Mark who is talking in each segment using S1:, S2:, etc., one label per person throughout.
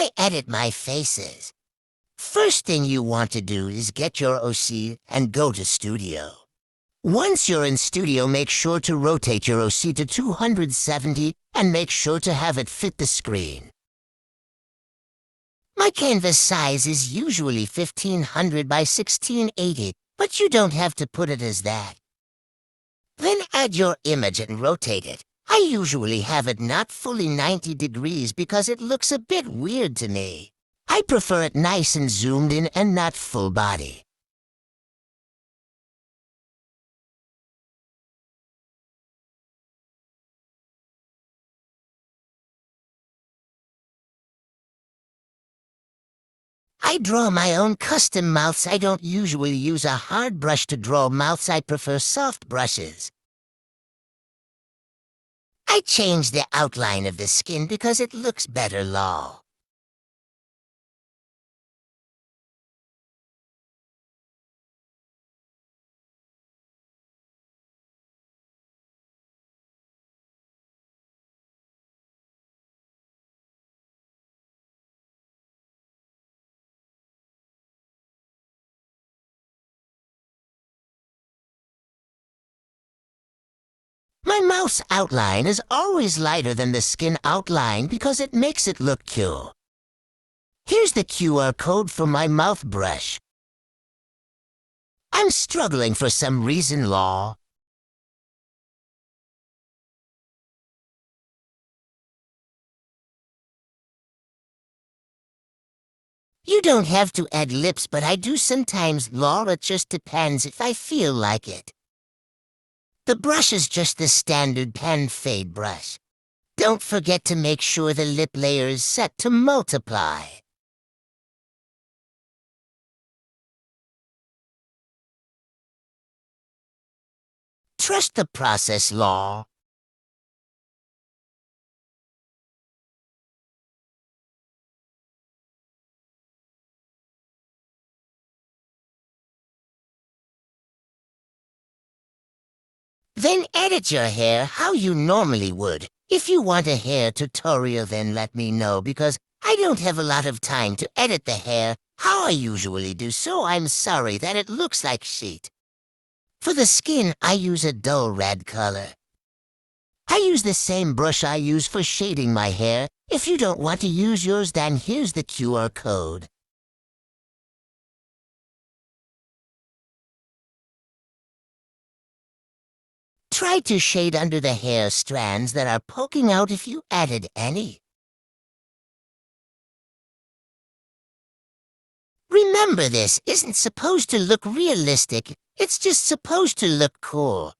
S1: I edit my faces? First thing you want to do is get your OC and go to Studio. Once you're in Studio, make sure to rotate your OC to 270 and make sure to have it fit the screen. My canvas size is usually 1500 by 1680, but you don't have to put it as that. Then add your image and rotate it. I usually have it not fully 90 degrees because it looks a bit weird to me. I prefer it nice and zoomed in and not full body. I draw my own custom mouths. I don't usually use a hard brush to draw mouths. I prefer soft brushes. I change the outline of the skin because it looks better lol. My mouth's outline is always lighter than the skin outline because it makes it look cool. Here's the QR code for my mouth brush. I'm struggling for some reason, lol. You don't have to add lips, but I do sometimes, lol. It just depends if I feel like it. The brush is just the standard pen fade brush. Don't forget to make sure the lip layer is set to multiply. Trust the process, lol. Then edit your hair how you normally would. If you want a hair tutorial, then let me know because I don't have a lot of time to edit the hair how I usually do, so I'm sorry that it looks like shit. For the skin, I use a dull red color. I use the same brush I use for shading my hair. If you don't want to use yours, then here's the QR code. Try to shade under the hair strands that are poking out if you added any. Remember, this isn't supposed to look realistic. It's just supposed to look cool.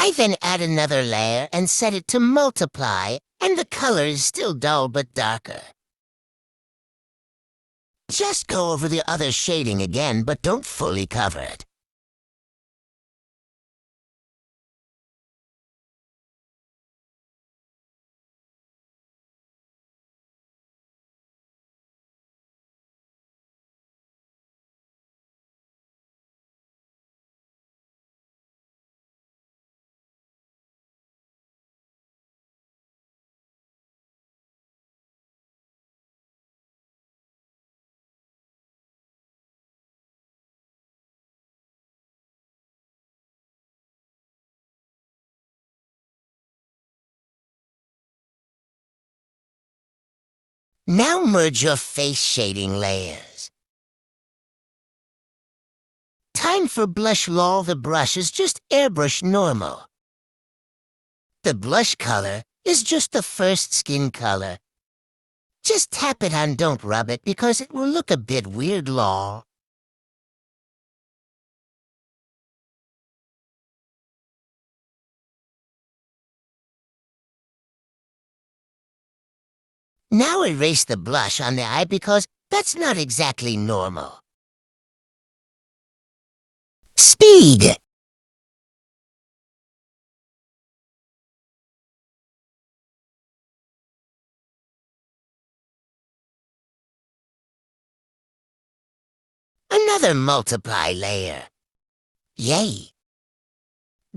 S1: I then add another layer and set it to multiply, and the color is still dull but darker. Just go over the other shading again, but don't fully cover it. Now merge your face shading layers. Time for blush, lol. The brush is just airbrush normal. The blush color is just the first skin color. Just tap it on, don't rub it because it will look a bit weird, lol. Now erase the blush on the eye because that's not exactly normal. Speed! Another multiply layer. Yay!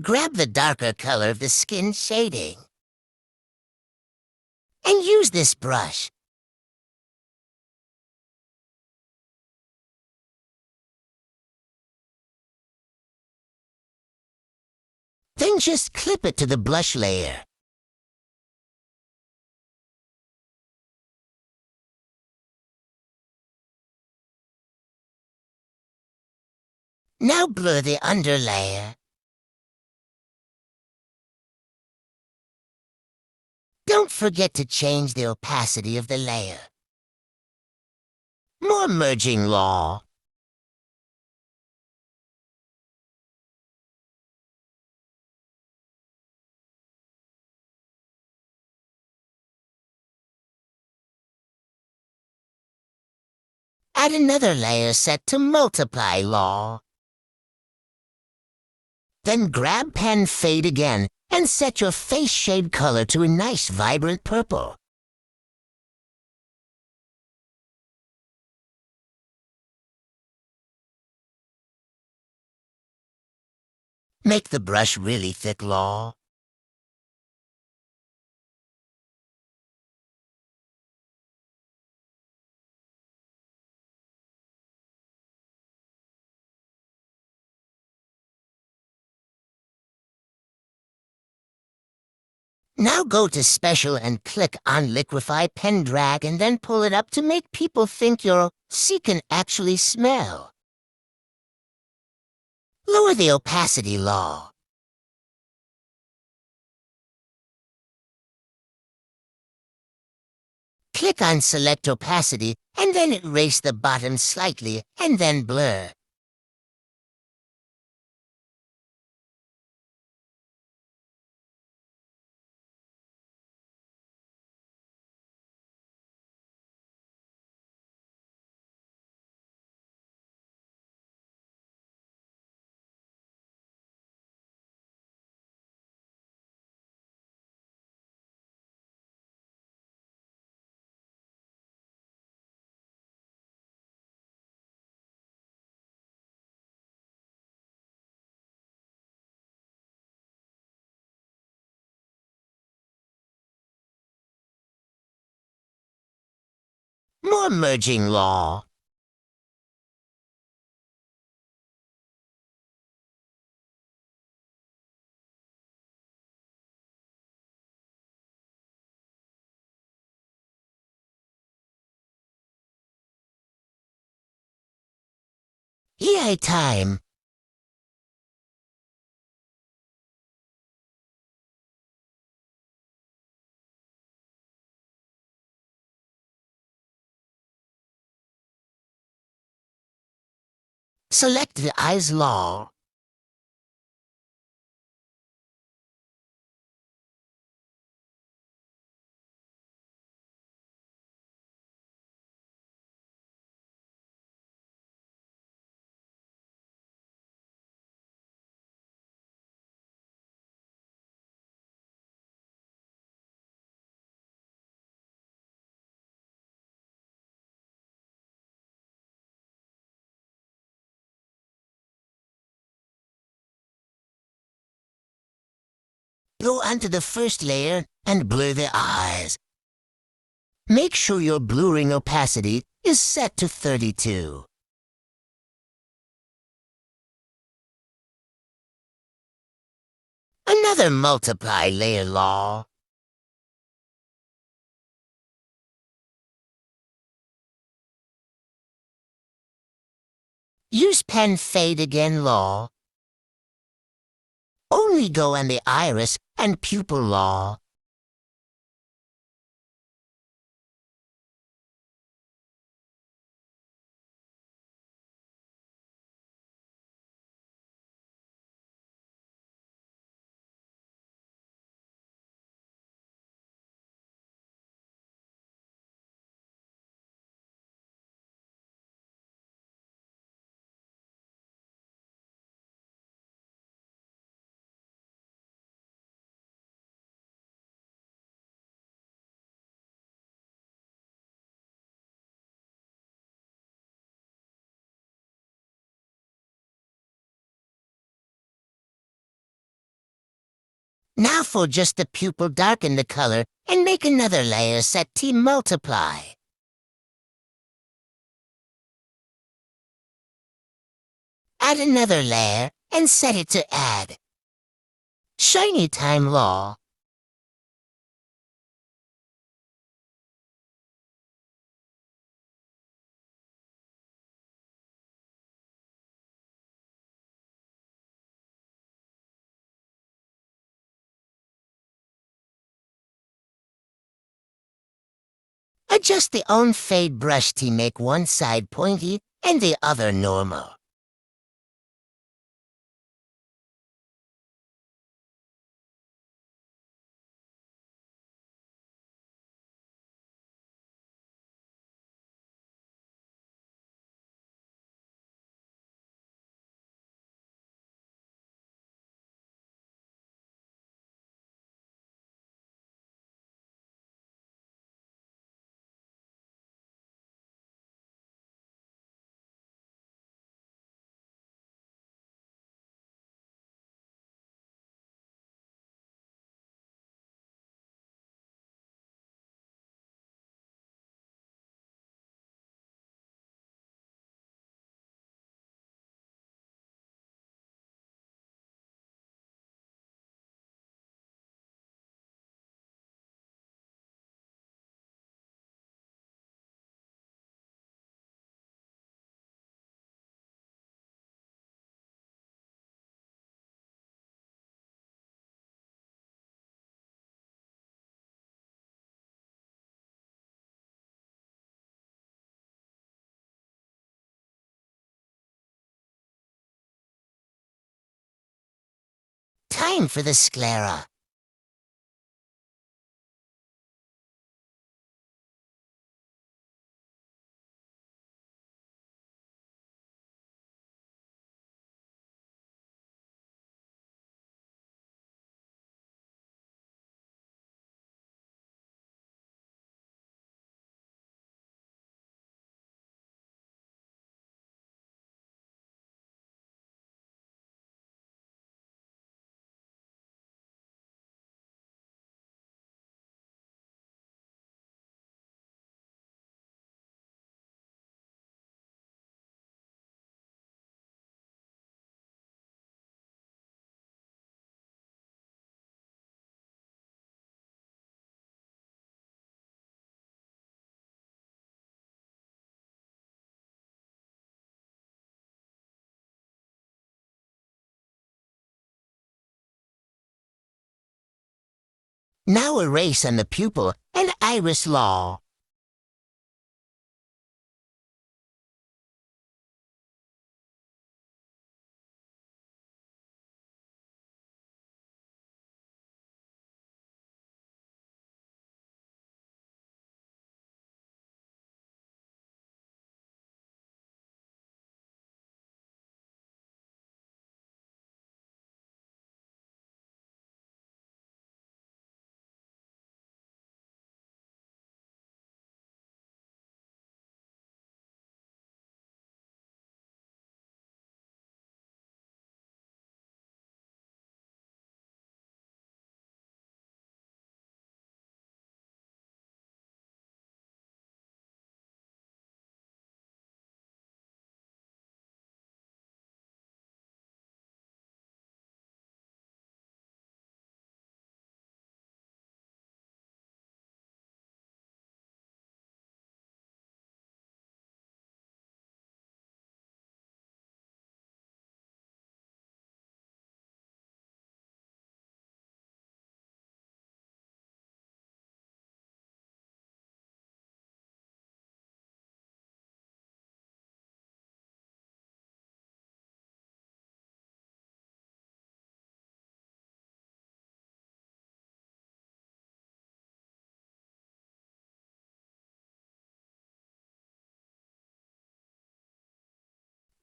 S1: Grab the darker color of the skin shading. And use this brush. Then just clip it to the blush layer. Now blur the underlayer. Don't forget to change the opacity of the layer. More merging law. Add another layer set to multiply law. Then grab pen fade again and set your face shade color to a nice vibrant purple. Make the brush really thick, law. Now go to Special and click on Liquify Pen Drag and then pull it up to make people think your C can actually smell. Lower the opacity, law. Click on Select Opacity and then erase the bottom slightly and then blur. More merging, law. EI time. Select the eyes, law. Go onto the first layer and blur the eyes. Make sure your blurring opacity is set to 32. Another multiply layer, law. Use pen fade again, law. Only go on the iris and pupil, law. Now for just the pupil, darken the color and make another layer set to multiply. Add another layer and set it to add. Shiny time law. Adjust the on fade brush to make one side pointy and the other normal. Time for the sclera. Now erase on the pupil and iris law.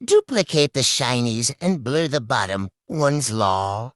S1: Duplicate the shinies and blur the bottom one's law.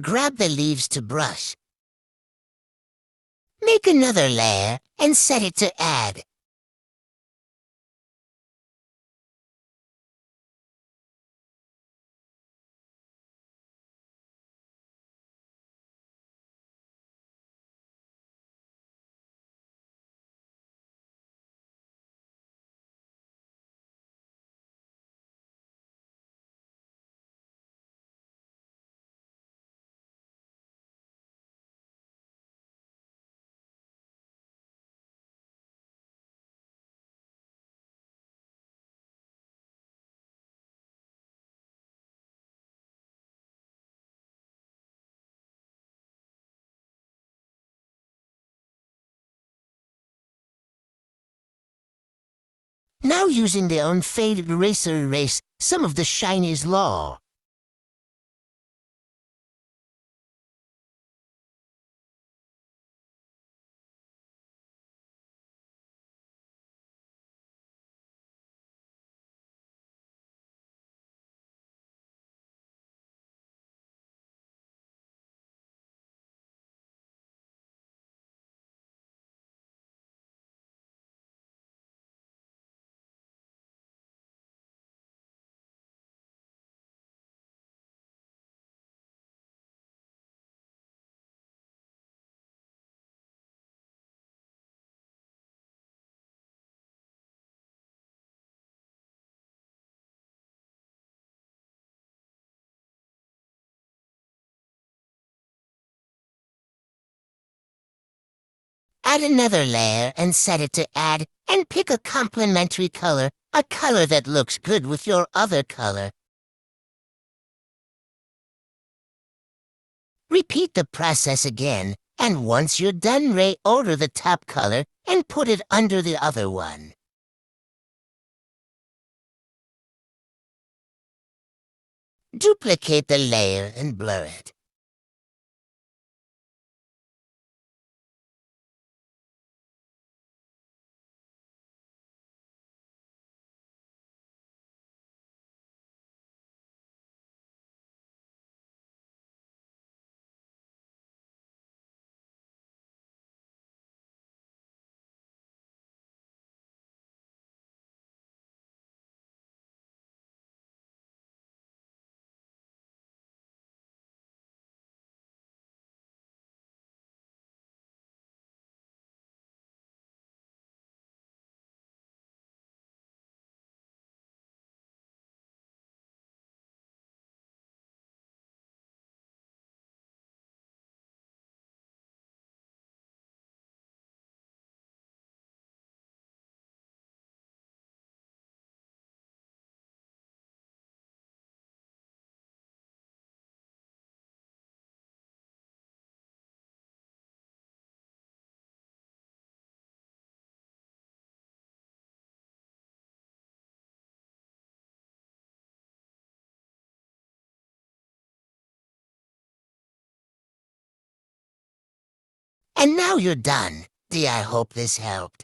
S1: Grab the leaves to brush. Make another layer and set it to add. Now using the unfaded eraser erase some of the shiny's law. Add another layer and set it to add, and pick a complementary color, a color that looks good with your other color. Repeat the process again, and once you're done, reorder the top color and put it under the other one. Duplicate the layer and blur it. And now you're done. I hope this helped.